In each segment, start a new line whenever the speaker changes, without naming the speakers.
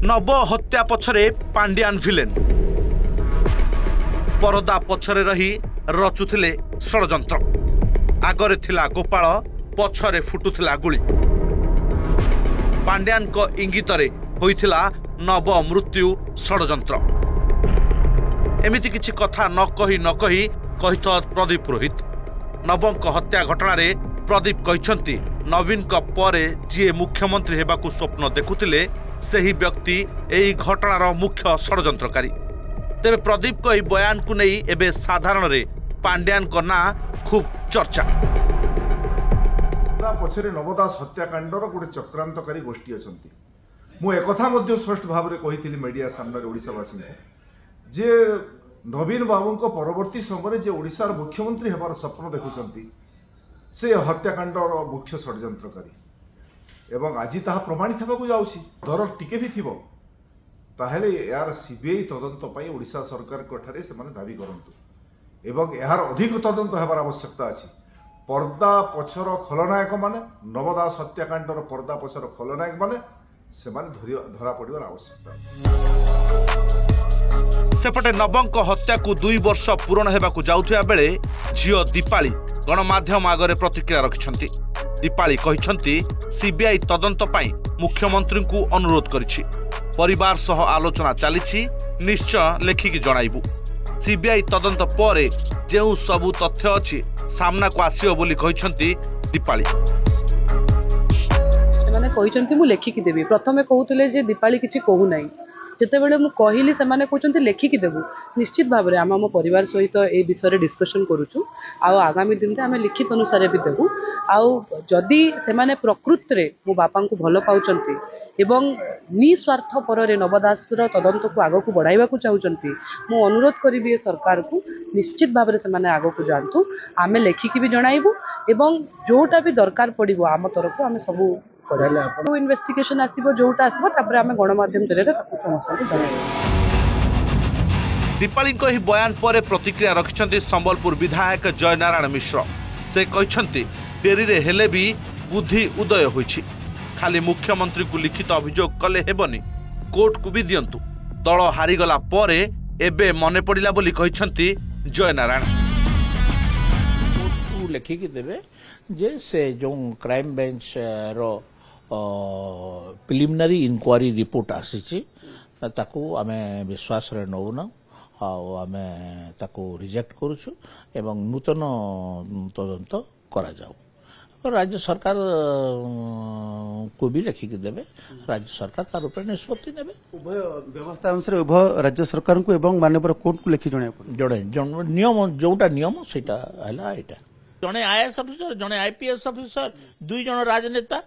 नव हत्या पछरे पांड्यान विलेन परदा पछरे रही रचुथिले षडयंत्र आगरे थिला गोपाल पछरे फुटुथिला गुली पांड्यान को इंगितरे होइथिला नव मृत्यु षडयंत्र एमिति किछि कथा न कही प्रदीप पुरोहित नवंक हत्या घटना रे प्रदीप कहिसंती नवीन को परे जी मुख्यमंत्री हेबाकू स्वप्न देखुतिले सही व्यक्ति एही घटनार मुख्य षडयंत्रकारी तेबे प्रदीप को एही बयान को नहीं एबे साधारण रे पांड्यान को ना खूब चर्चा
पछरे नवदास हत्याकांडर गोटे चक्रांतकारी गोष्ठी अछंती मु एकथा मध्य स्पष्ट भाव में कही मीडिया सामने ओडिशावासी जे नवीन बाबू को परवर्ती समय जे ओडिशार मुख्यमंत्री हेबार स्वप्न देखुचंती से हत्याकांडर मुख्य षडयंत्रकारी एवं आज ताहा प्रमाणित होगा जाउछि डर टिके भी थिबो ताहेले यार सीबीआई तदंत पई ओडिशा सरकार कोठारे से माने दाबी करंतु एवं यार अधिक तदंत हेबार आवश्यकता अछि पर्दा पछर खलनायक माने नवदास हत्याकांडर पर्दा पछर खलनायक माने से माने धरा पड़िबार आवश्यकता
सेपटे नवंक हत्या को 2 वर्ष पूरण हेबाकू जाउथिया बेले झियो दीपाली गणमाध्यम आगरे प्रतिक्रिया रखिछंती दीपाली कहिछंती सीबीआई तदंत पई मुख्यमंत्री को अनुरोध करिछि परिवार सह आलोचना चलीछि निश्चय लेखिकी जणाइबु सीबीआई तदंत परे जेउ सबु तथ्य अछि सामना को आसियो बोली कहिछंती दीपाली
माने कहिछंती मु लेखिकी देबी प्रथमे कहउतले जे दीपाली किछि कहू नाही जितेबले मु कहली से माने कहउछंती लेखिकी देबु निश्चित भाव रे आम परिवार सहित ए विषय डिस्कशन करूछु आ आगामी दिन रे आम लिखित अनुसार भी देबु आ जदि से माने प्रकृत रे मो बापा को भल पाउचंती एवं निस्वार्थ पर नवदास तदंत को आग को बढ़ाइबा को चाहूचंती मु अनुरोध करी सरकार को निश्चित भाव से माने आग को जानतु आमे लेखिकी भी जणाइबु एवं जोटा भी दरकार पड़िबो आम तरफ आमे सबु करेला इन्वेस्टिगेशन आसीबो जोटा आसीबो तापर आमे गणमाध्यम जरिए ताको समस्त को जणाइबु
दीपाली को ही बयान पर प्रतिक्रिया रखिछंती संबलपुर विधायक जयनारायण मिश्र से कहिछंती डेरी रे हेले भी बुद्धि उदय होइछि खाली मुख्यमंत्री को लिखित अभियोग कले हेबनी कोर्ट को भी दियंतु दल हारीगला परे एबे मने पड़िला बोली कहिछंती जयनारायण
कोर्ट को लिखिकी देबे जे से जो क्राइम बेंच रो प्रिलिमिनरी इंक्वारी रिपोर्ट आसीछि ताकू आमे विश्वास रे नउना आमे ताकू रिजेक्ट करूछु एवं नूतन तदंत करा जाऊ राज्य सरकार को भी लिखिकी देबे राज्य सरकार तार ऊपर निष्पत्ति नेबे
उभय व्यवस्था अनुसार उभय राज्य सरकार को एवं माननीय कोर्ट को लिखि जणे
नियम जोटा नियम सेटा हला एटा जणे आईएएस ऑफिसर जणे आईपीएस ऑफिसर 2 जण राजनेता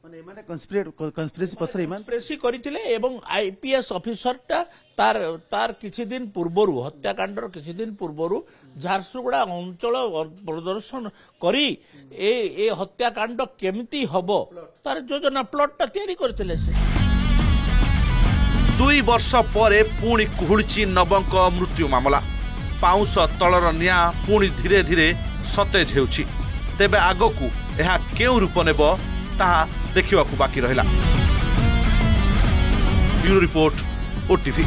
माने माने कन्स्पिरेसी पछरे मान
प्रेसी करिथिले एवं आईपीएस ऑफिसर ता तार किछि दिन पूर्वरु हत्याकांडर किछि दिन पूर्वरु झारसुगुड़ा अंचल प्रदर्शन करी ए हत्याकांड केमिति हबो तार योजना प्लॉट तैयारी करथिले से
2 वर्ष परे पुणी कुहुळची नवंक मृत्यु मामला पाउस तलर निया पुणी धीरे धीरे सतेज हेउछि तेबे आगकू एहा केउ रूप नेब ताहा देखिबाकू बाकी रहिला ब्यूरो रिपोर्ट ओटीवी।